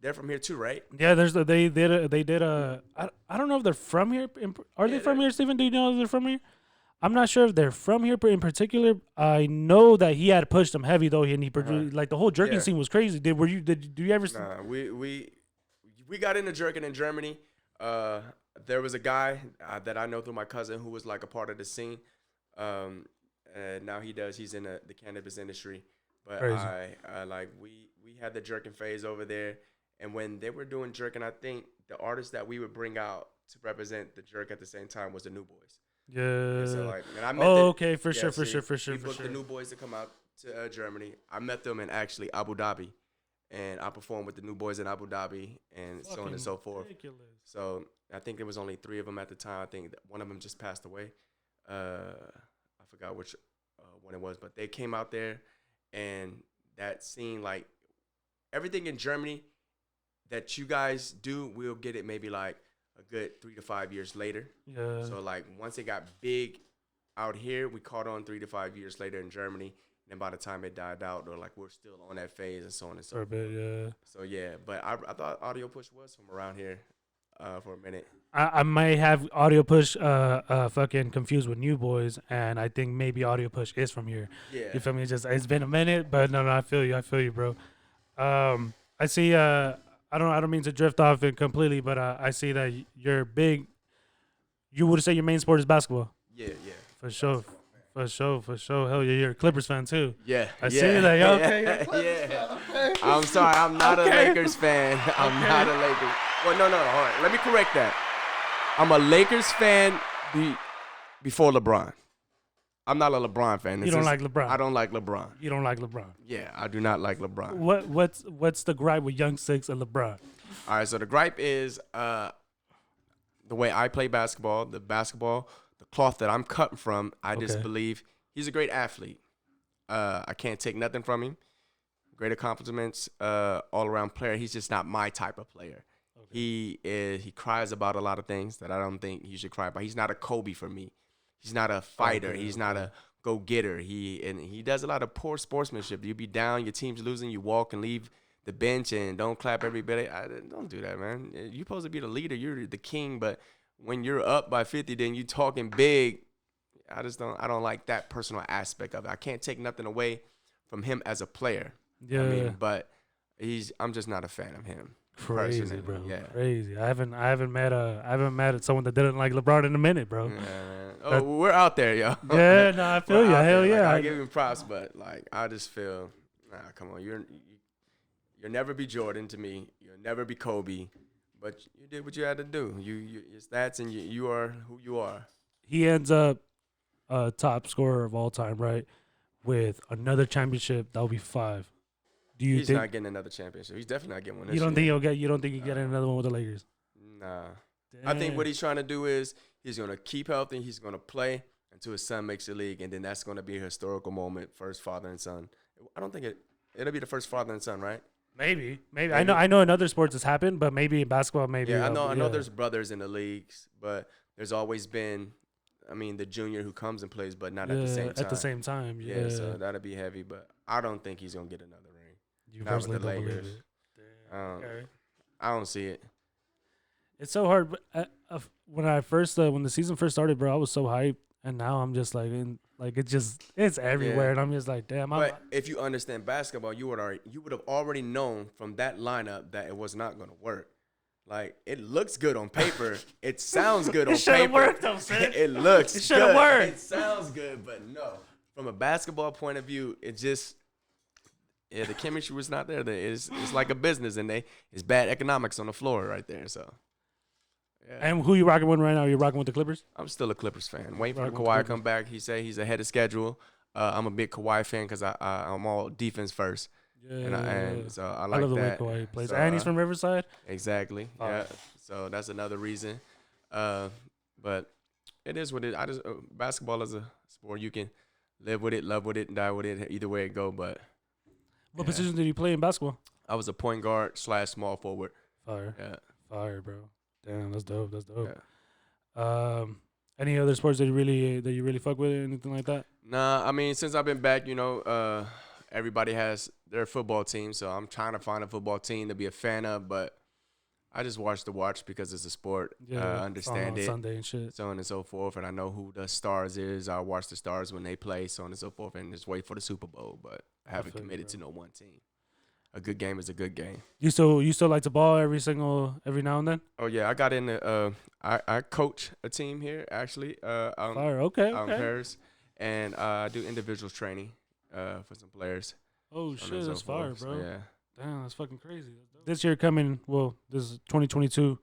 They're from here too, right? Yeah, they did a I don't know if they're from here. Are they from here, Steven? Do you know if they're from here? I'm not sure if they're from here in particular. I know that he had pushed them heavy though, and he produced like the whole jerking scene was crazy. Do you ever? Nah, we got into jerking in Germany. There was a guy that I know through my cousin who was like a part of the scene. And now he's in the cannabis industry. But we had the jerking phase over there. And when they were doing jerking, I think the artist that we would bring out to represent the jerk at the same time was the New Boys. Yeah. And so and I met for sure. We booked the New Boys to come out to Germany. I met them in actually Abu Dhabi, and I performed with the New Boys in Abu Dhabi, and so on and so forth. Ridiculous. So I think there was only 3 of them at the time. I think one of them just passed away. I forgot which one it was, but they came out there, and that scene, like everything in Germany that you guys do, we'll get it maybe like a good 3 to 5 years later. Yeah. So like once it got big out here, we caught on 3 to 5 years later in Germany. And by the time it died out, or like we're still on that phase and so on and so forth. Yeah. So yeah, but I thought Audio Push was from around here for a minute. I might have Audio Push fucking confused with New Boys, and I think maybe Audio Push is from here. Yeah. You feel me? It's been a minute, but no, I feel you, bro. I see. I don't mean to drift off it completely, but I see that you're big. You would say your main sport is basketball. Yeah. For sure. Hell yeah, you're a Clippers fan too. Yeah. I see that. Yo. Yeah. I'm sorry, I'm not a Lakers fan. I'm not a Lakers. Well, no. All right, let me correct that. I'm a Lakers fan before LeBron. I'm not a LeBron fan. You don't like LeBron. I don't like LeBron. You don't like LeBron. Yeah, I do not like LeBron. What's the gripe with Young SIXX and LeBron? All right, so the gripe is the way I play basketball, the cloth that I'm cut from. I just believe he's a great athlete. I can't take nothing from him. Great accomplishments, all around player. He's just not my type of player. Okay. He cries about a lot of things that I don't think he should cry about. He's not a Kobe for me. He's not a fighter. He's not a go-getter. He does a lot of poor sportsmanship. You be down, your team's losing, you walk and leave the bench and don't clap everybody. Don't do that, man. You're supposed to be the leader. You're the king, but when you're up by 50, then you talking big. I don't like that personal aspect of it. I can't take nothing away from him as a player. Yeah. I mean, but I'm just not a fan of him. Crazy, personally. bro. Yeah. Crazy. I haven't met someone that didn't like LeBron in a minute, bro. Yeah. We're out there, yo. Yeah, no, I feel you. Hell yeah. Like, I give him props, but like I just feel, come on, you'll never be Jordan to me. You'll never be Kobe, but you did what you had to do. Your stats and you are who you are. He ends up top scorer of all time, right? With another championship, that'll be 5. He's not getting another championship. He's definitely not getting one. You don't think he'll get another one with the Lakers? Nah. Damn. I think what he's trying to do is he's gonna keep healthy. He's gonna play until his son makes the league, and then that's gonna be a historical moment. First father and son. I don't think it'll be the first father and son, right? Maybe. I know in other sports it's happened, but maybe in basketball, maybe. Yeah, I know there's brothers in the leagues, but there's always been, the junior who comes and plays, but not at the same time. At the same time, yeah. Yeah, so that'll be heavy, but I don't think he's gonna get another ring. You not personally with the don't believe Lakers. it? Okay. I don't see it. It's so hard. But when the season first started, bro, I was so hyped, and now I'm just like, it's everywhere, and I'm just like, damn. But if you understand basketball, you would have already known from that lineup that it was not gonna work. Like, it looks good on paper. It sounds good on paper. It should have worked, though, Sid. It looks good. It should have worked. It sounds good, but no. From a basketball point of view, it just, the chemistry was not there. It's like a business, and it's bad economics on the floor right there. So, yeah. And who you rocking with right now? You rocking with the Clippers? I'm still a Clippers fan. Waiting for Kawhi to come back. He said he's ahead of schedule. I'm a big Kawhi fan because I'm all defense first. Yeah. And so I like love the that. way Kawhi plays. So, and he's from Riverside? Exactly. Yeah. So that's another reason. But it is what it is. Basketball is a sport. You can live with it, love with it, and die with it. Either way it go. But what position did you play in basketball? I was a point guard / small forward. Fire. Yeah. Fire, bro. Damn, that's dope. That's dope. Yeah. Any other sports that you really fuck with, or anything like that? Nah, I mean, since I've been back, everybody has their football team, so I'm trying to find a football team to be a fan of, but I just watch because it's a sport. Yeah, Understand on it, Sunday and shit. so on and so forth, and I know who the stars is. I watch the stars when they play, so on and so forth, and just wait for the Super Bowl, but I haven't feel you, committed bro. to no one team. A good game is a good game. You still like to ball every now and then? Oh yeah, I got in the I coach a team here actually. Fire. Okay. Out in Paris, and I do individuals training for some players. Oh so on shit, and so that's fire, forth. bro. So, yeah. Damn, that's fucking crazy. This year coming, this is 2022.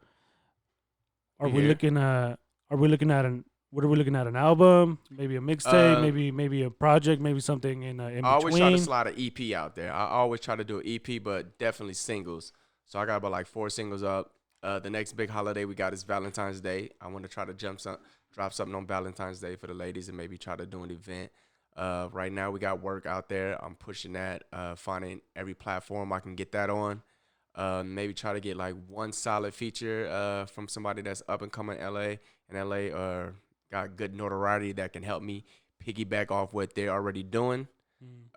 Are we looking at what are we looking at? An album, maybe a mixtape, maybe a project, maybe something in between. I always try to slide an EP out there. I always try to do an EP, but definitely singles. So I got about like 4 singles up. The next big holiday we got is Valentine's Day. I want to try to drop something on Valentine's Day for the ladies and maybe try to do an event. Right now we got work out there. I'm pushing that, finding every platform I can get that on. Maybe try to get like one solid feature from somebody that's up and coming in LA or got good notoriety that can help me piggyback off what they're already doing.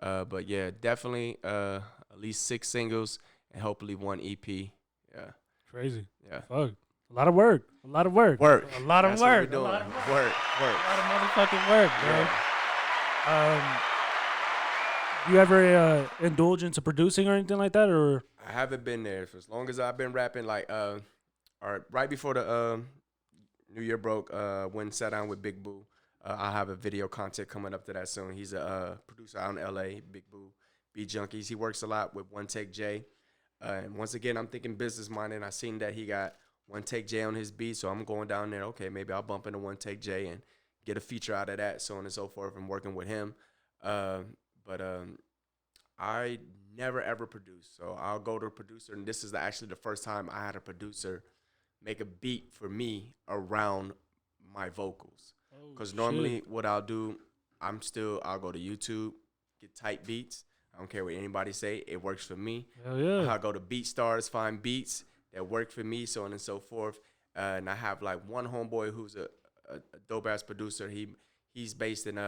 But yeah, definitely at least 6 singles and hopefully 1 EP. Yeah. Crazy. Yeah. Fuck. A lot of work. A lot of work. Work. A lot of That's work. What we're doing. A lot of work. Work. A lot of motherfucking work, bro. Yeah. Do you ever indulge into producing or anything like that, or? I haven't been there for as long as I've been rapping. Like, or right before the New Year broke, when sat down with Big Boo. I'll have a video content coming up to that soon. He's a producer out in LA, Big Boo, Beat Junkies. He works a lot with One Take J. And once again, I'm thinking business minded. I seen that he got One Take J on his beat, so I'm going down there. Okay, maybe I'll bump into One Take J and get a feature out of that, so on and so forth. I'm working with him. But I never ever produce, so I'll go to a producer, and this is actually the first time I had a producer make a beat for me around my vocals. Because normally what I'll do, I'll go to YouTube, get type beats. I don't care what anybody say. It works for me. Hell yeah. I'll go to BeatStars, find beats that work for me, so on and so forth. And I have like one homeboy who's a dope-ass producer. He's based in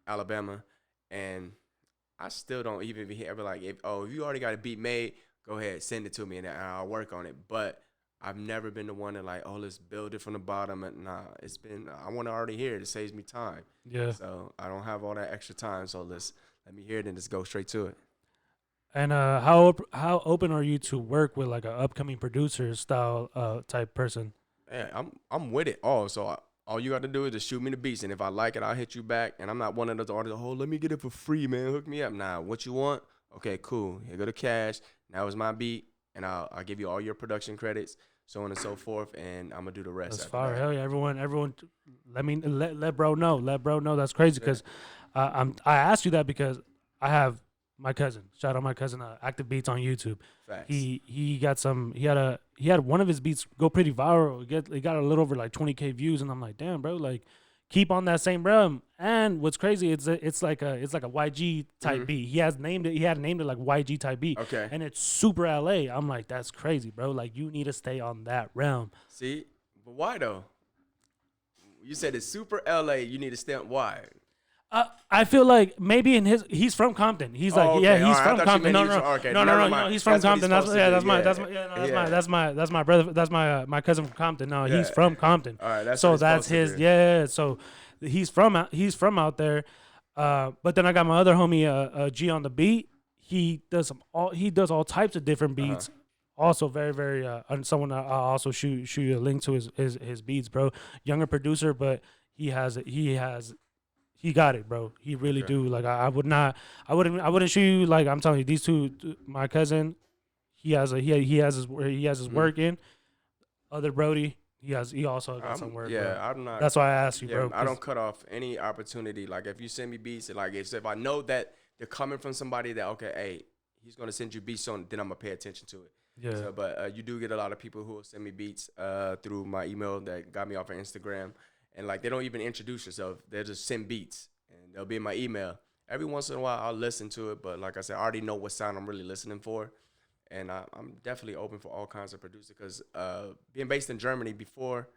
Alabama, and I still don't even ever like, if you already got a beat made, go ahead, send it to me, and I'll work on it. But I've never been the one to like, let's build it from the bottom. And nah, I want to already hear it. It saves me time. Yeah. So I don't have all that extra time. So let me hear it and just go straight to it. And how open are you to work with like an upcoming producer style type person? Yeah, I'm with it all. So all you got to do is just shoot me the beats, and if I like it, I'll hit you back. And I'm not one of those artists. Let me get it for free, man. Hook me up. Nah, what you want? Okay, cool. Here go the cash. Now it's my beat, and I'll give you all your production credits, so on and so forth, and I'm gonna do the rest. That's fire. Hell yeah, everyone. Let bro know. Let bro know. That's crazy because I asked you that because I have my cousin. Shout out my cousin, Active Beats on YouTube. Facts. He had one of his beats go pretty viral. It got a little over like 20K views, and I'm like, damn, bro, like keep on that same realm. And what's crazy, it's like a YG type beat. He had named it like YG type beat. Okay. And it's super LA. I'm like, that's crazy, bro. Like you need to stay on that realm. See, but why though? You said it's super LA. You need to stay on why? I feel like maybe he's from Compton. He's like, okay. he's Right. from Compton. No, he's from Compton. That's my brother. That's my cousin from Compton. No, he's from Compton. All right, that's his. Yeah, so he's from out there. But then I got my other homie, G on the beat. He does all types of different beats. Also very, very someone I'll also shoot you a link to his beats, bro. Younger producer, but he got it, bro. He really do. Like I wouldn't show you. Like I'm telling you, these two, my cousin, he has his work in. Other Brody, he also got some work. Yeah, bro. I'm not. That's why I asked you, bro. I don't cut off any opportunity. Like if you send me beats, like if I know that they're coming from somebody that hey, he's gonna send you beats on, then I'm gonna pay attention to it. Yeah. So, but you do get a lot of people who will send me beats through my email that got me off of Instagram. And like they don't even introduce yourself; they just send beats, and they'll be in my email. Every once in a while, I'll listen to it, but like I said, I already know what sound I'm really listening for, And I'm definitely open for all kinds of producers because being based in Germany before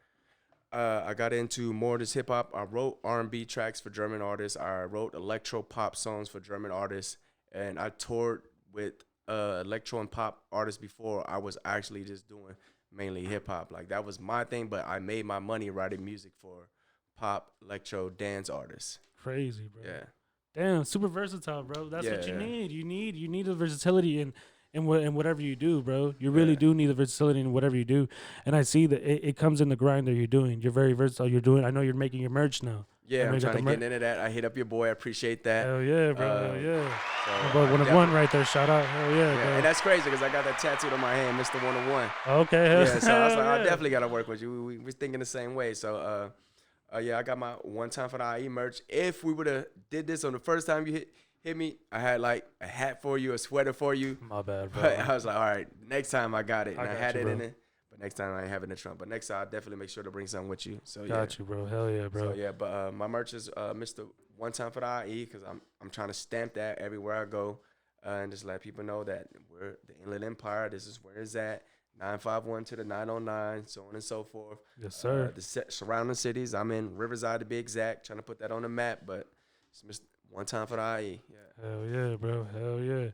I got into more of this hip hop, I wrote R&B tracks for German artists. I wrote electro pop songs for German artists, and I toured with electro and pop artists before. I was actually just doing mainly hip hop. Like that was my thing, but I made my money writing music for pop, electro, dance artists. Crazy, bro. Yeah. Damn, super versatile, bro. That's what you need. You need the versatility in whatever you do, bro. You really do need the versatility in whatever you do. And I see that it comes in the grind that you're doing. You're very versatile. I know you're making your merch now. Yeah, I'm trying to get into that. I hit up your boy. I appreciate that. Hell yeah, bro. Hell yeah. So But 1 of 1 right there. Shout out. Hell yeah, bro. And that's crazy because I got that tattooed on my hand, Mr. 1 of 1. Okay. Hell Yeah, so I was like, I yeah. definitely got to work with you. We're thinking the same way. So, yeah, I got my One Time for the IE merch. If we would have did this on the first time you hit me, I had like a hat for you, a sweater for you. My bad, bro. But I was like, all right, next time I got it. And I got had you, it bro. in it. But next time I ain't having it in the trunk. But next time I'll definitely make sure to bring something with you. So Got you, bro. Hell yeah, bro. So yeah, but my merch is Mr. One Time for the IE because I'm trying to stamp that everywhere I go and just let people know that we're the Inland Empire. This is where it's at. 951 to the 909, so on and so forth. Yes, sir. The surrounding cities. I'm in Riverside to be exact, trying to put that on the map, but it's Mr. One Time for the IE. Yeah. Hell yeah, bro. Hell yeah.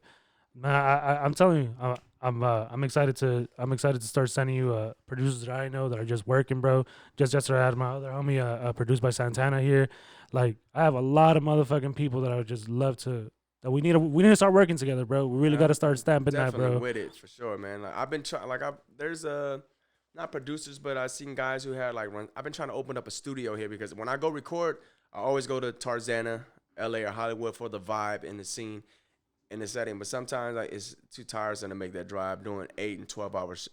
Man, I'm telling you, I'm excited to start sending you producers that I know that are just working, bro. Just yesterday I had my other homie produced by Santana here. Like I have a lot of motherfucking people that I would just love to. That we need to start working together, bro. We really got to start stamping that, bro. Definitely with it for sure, man. Like I've been trying. Like there's not producers, but I've seen guys who had like run. I've been trying to open up a studio here because when I go record, I always go to Tarzana, LA, or Hollywood for the vibe and the scene in the setting. But sometimes like it's too tiresome to make that drive doing 8 and 12 hours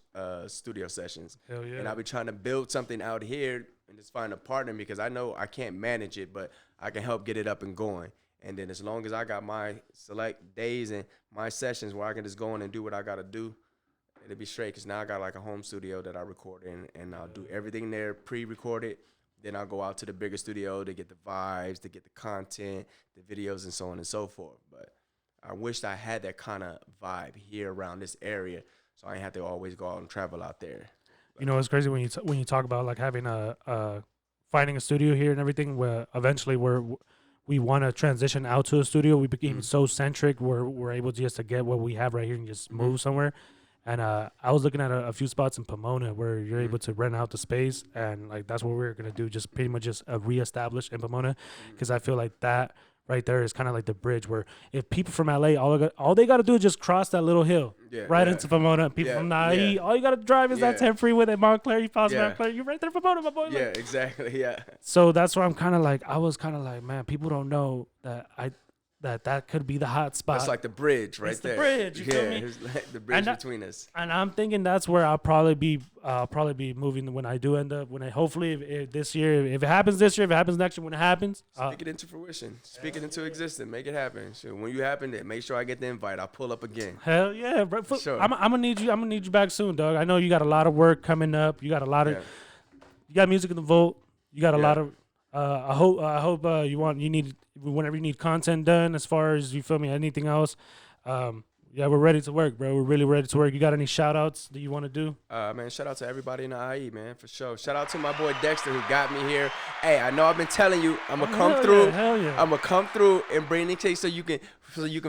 studio sessions. Hell yeah. And I've been trying to build something out here and just find a partner because I know I can't manage it, but I can help get it up and going. And then as long as I got my select days and my sessions where I can just go in and do what I got to do, it'll be straight. Because now I got like a home studio that I record in, and I'll do everything there pre-recorded. Then I'll go out to the bigger studio to get the vibes, to get the content, the videos, and so on and so forth. But I wished I had that kind of vibe here around this area, so I didn't have to always go out and travel out there. You know, it's crazy when you talk about like having finding a studio here and everything. Where eventually we want to transition out to a studio. We became so centric. We're able just to get what we have right here and just move somewhere. And I was looking at a few spots in Pomona where you're able to rent out the space, and like that's what we're gonna do. Just pretty much just reestablish in Pomona, because I feel like that right there is kind of like the bridge where if people from LA, all they got to do is just cross that little hill into Pomona. People from IE, all you got to drive is that 10 freeway at Montclair. You pass Montclair, you're right there in Pomona, my boy. Yeah, exactly. Yeah. So that's where I was kind of like, man, people don't know that that could be the hot spot. It's like the bridge right there. The bridge, you feel me? It's like the bridge between us. And I'm thinking that's where I'll probably be moving when I do end up. Hopefully if this year, if it happens this year, if it happens next year, when it happens, speak it into fruition. Speak it into existence. Make it happen. So when you happen, then make sure I get the invite. I'll pull up again. Hell yeah, bro. Sure. I'm gonna need you. I'm gonna need you back soon, dog. I know you got a lot of work coming up. You got a lot of, you got music in the vault. You got a lot of. I hope whenever you need content done, as far as you feel me, anything else. Yeah, we're ready to work, bro. We're really ready to work. You got any shout outs that you want to do? Man, shout out to everybody in the IE, man, for sure. Shout out to my boy Dexter who got me here. Hey, I know I've been telling you, I'm gonna come through. Hell yeah. I'm gonna come through and bring the case so you can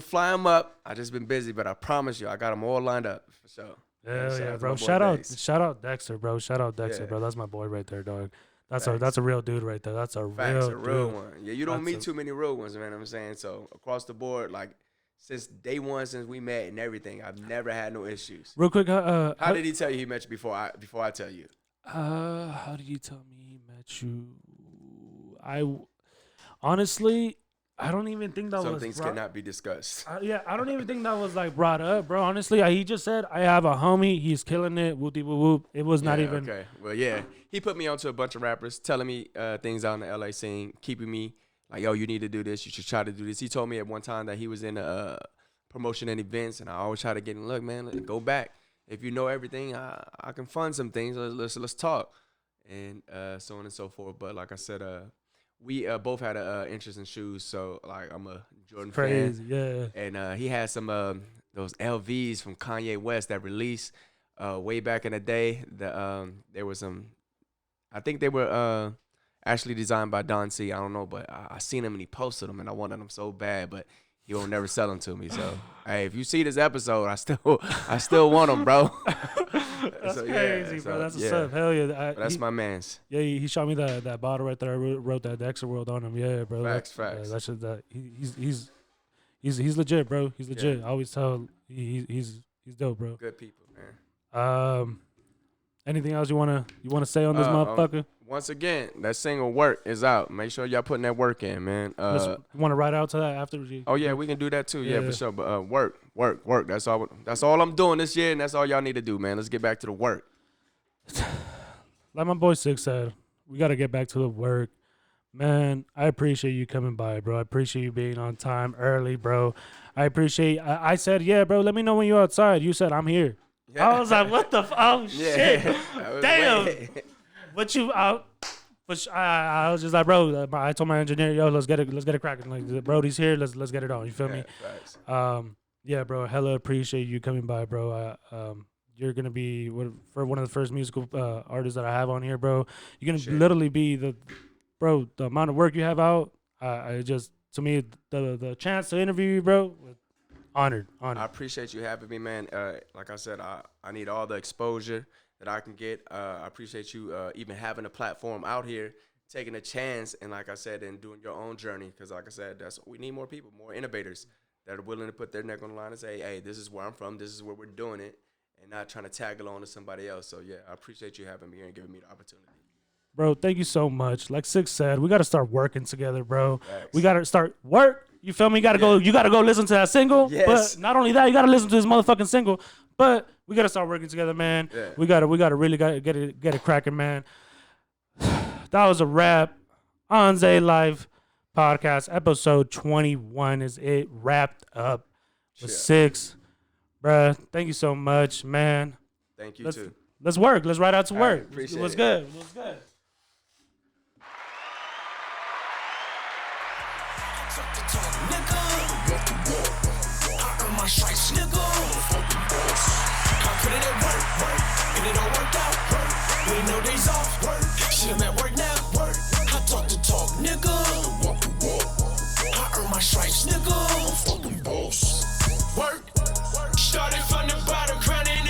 fly them up. I just been busy, but I promise you, I got them all lined up for sure. Hell yeah, bro. Shout out Dexter, bro. Shout out Dexter, bro. That's my boy right there, dog. That's a real dude right there. That's a real one. Yeah, you don't meet too many real ones, man. I'm saying, so across the board, like since day one, since we met and everything, I've never had no issues. Real quick, how did he tell you he met you before I tell you? How did he tell me he met you? Honestly, I don't even think that Some things cannot be discussed. I don't even think that was like brought up, bro. Honestly, he just said, I have a homie. He's killing it. Whoop whoop whoop. It was not even. Okay. Well, yeah. He put me onto a bunch of rappers, telling me things out in the LA scene, keeping me like, yo, you need to do this. You should try to do this. He told me at one time that he was in promotion and events, and I always try to get in. Look, man, go back. If you know everything, I can fund some things. Let's talk, and so on and so forth. But like I said, we both had an interest in shoes, so like I'm a Jordan fan. Yeah. And he had some those LVs from Kanye West that released way back in the day. There was some, I think they were actually designed by Don C. I don't know, but I seen him and he posted them, and I wanted them so bad, but he won't never sell them to me. So hey, if you see this episode, I still want them, bro. That's crazy, bro. That's what's up. Hell yeah. That's my man's. Yeah, he showed me that bottle right there. I wrote that the Extra World on him. Yeah, bro. Facts. He's legit, bro. He's legit. I always tell he's dope, bro. Good people, man. Anything else you wanna say on this motherfucker? Once again, that single Work is out. Make sure y'all putting that work in, man. You want to write out to that after? Oh yeah, we can do that too. Yeah, for sure. But work. That's all I'm doing this year, and that's all y'all need to do, man. Let's get back to the work. Like my boy SIXX said, we got to get back to the work. Man, I appreciate you coming by, bro. I appreciate you being on time early, bro. I appreciate. I said, yeah, bro. Let me know when you're outside. You said I'm here. Yeah. I was like, what the? Oh shit! Damn. But you out? But I was just like, bro. I told my engineer, yo, let's get it cracking. Like, Brody's here. Let's get it on. You feel me? Facts. Yeah, bro. Hella appreciate you coming by, bro. You're gonna be for one of the first musical artists that I have on here, bro. You're gonna literally be the amount of work you have out. I just, to me, the chance to interview you, bro. Honored. I appreciate you having me, man. Like I said, I need all the exposure that I can get. I appreciate you even having a platform out here, taking a chance, and like I said, and doing your own journey. Because like I said, we need more people, more innovators that are willing to put their neck on the line and say, hey, this is where I'm from, this is where we're doing it, and not trying to tag along to somebody else. So yeah, I appreciate you having me here and giving me the opportunity. Bro, thank you so much. Like SIXX said, we got to start working together, bro. Facts. We got to start work. You feel me? You got to go listen to that single. Yes. But not only that, you got to listen to this motherfucking single. But we got to start working together, man. Yeah. We got to really get it cracking, man. That was a wrap. Anze Life Podcast, episode 21 is it wrapped up with SIXX. Bruh, thank you so much, man. Thank you, too. Let's work. Let's ride out to work. Appreciate What's it. good? What's good? My stripes, nigga. I put it at work, and it all worked out. We ain't no days off, see I'm at work now. I talk the talk, nigga. I earn my stripes, nigga.